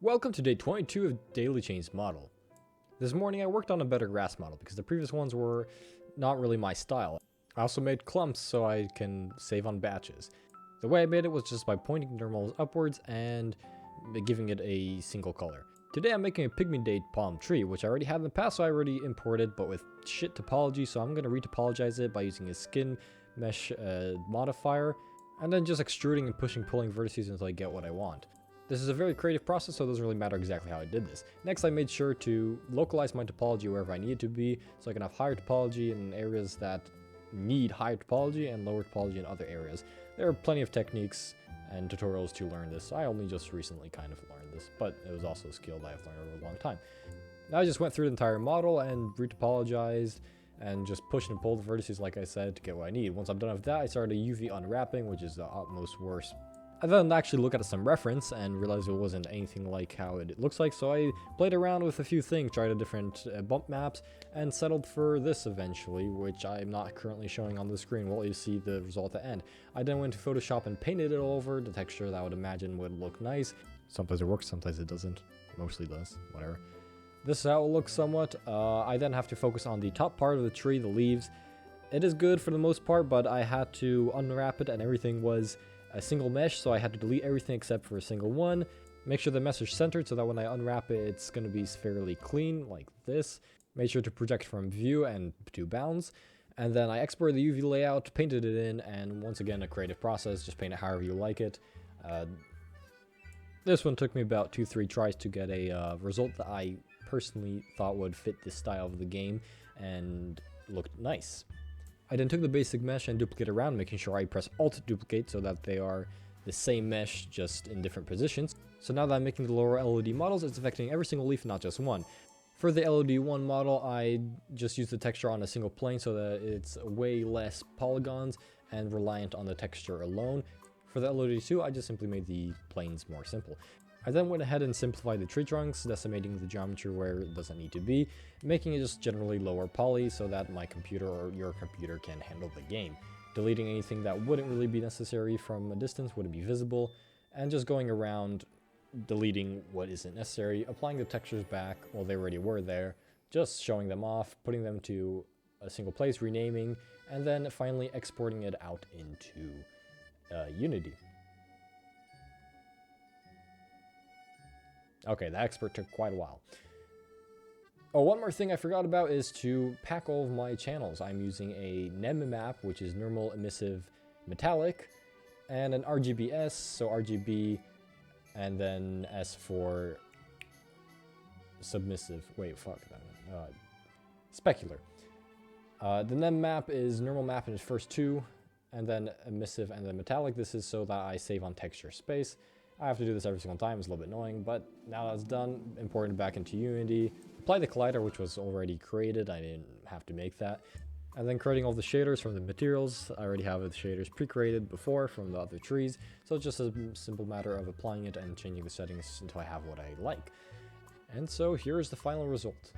Welcome to day 22 of Daily Change model. This morning I worked on a better grass model because the previous ones were not really my style. I also made clumps so I can save on batches. The way I made it was just by pointing normals upwards and giving it a single color. Today I'm making a PygmyDate palm tree, which I already had in the past, so I already imported, but with shit topology, so I'm going to retopologize it by using a skin mesh modifier, and then just extruding and pulling vertices until I get what I want. This is a very creative process, so it doesn't really matter exactly how I did this. Next, I made sure to localize my topology wherever I need it to be, so I can have higher topology in areas that need higher topology and lower topology in other areas. There are plenty of techniques and tutorials to learn this. I only just recently kind of learned this, but it was also a skill that I've learned over a long time. Now I just went through the entire model and retopologized and just pushed and pulled the vertices like I said to get what I need. Once I'm done with that, I started UV unwrapping, which is the utmost worst. I then actually looked at some reference and realized it wasn't anything like how it looks like, so I played around with a few things, tried a different bump maps, and settled for this eventually, which I'm not currently showing on the screen. Well, you see the result at the end. I then went to Photoshop and painted it all over, the texture that I would imagine would look nice. Sometimes it works, sometimes it doesn't. Mostly does, whatever. This is how it looks somewhat. I then have to focus on the top part of the tree, the leaves. It is good for the most part, but I had to unwrap it and everything was a single mesh, so I had to delete everything except for a single one. Make sure the mesh is centered so that when I unwrap it, it's going to be fairly clean, like this. Make sure to project from view and to bounds. And then I exported the UV layout, painted it in, and once again, a creative process, just paint it however you like it. This one took me about 2-3 tries to get a result that I personally thought would fit the style of the game and looked nice. I then took the basic mesh and duplicate around, making sure I press Alt to duplicate so that they are the same mesh, just in different positions. So now that I'm making the lower LOD models, it's affecting every single leaf, not just one. For the LOD1 model, I just used the texture on a single plane so that it's way less polygons and reliant on the texture alone. For the LOD2, I just simply made the planes more simple. I then went ahead and simplified the tree trunks, decimating the geometry where it doesn't need to be, making it just generally lower poly so that my computer or your computer can handle the game. Deleting anything that wouldn't really be necessary from a distance, wouldn't be visible, and just going around deleting what isn't necessary, applying the textures back, well they already were there, just showing them off, putting them to a single place, renaming, and then finally exporting it out into Unity. Okay, the export took quite a while. Oh, one more thing I forgot about is to pack all of my channels. I'm using a NEM map, which is normal, emissive, metallic, and an RGBS, so RGB, and then S for submissive. Wait, fuck that one. Specular. The NEM map is normal map in its first two, and then emissive and then metallic. This is so that I save on texture space. I have to do this every single time, it's a little bit annoying, but now that's done, import it back into Unity, apply the collider, which was already created, I didn't have to make that, and then creating all the shaders from the materials. I already have the shaders pre-created before from the other trees, so it's just a simple matter of applying it and changing the settings until I have what I like. And so here's the final result.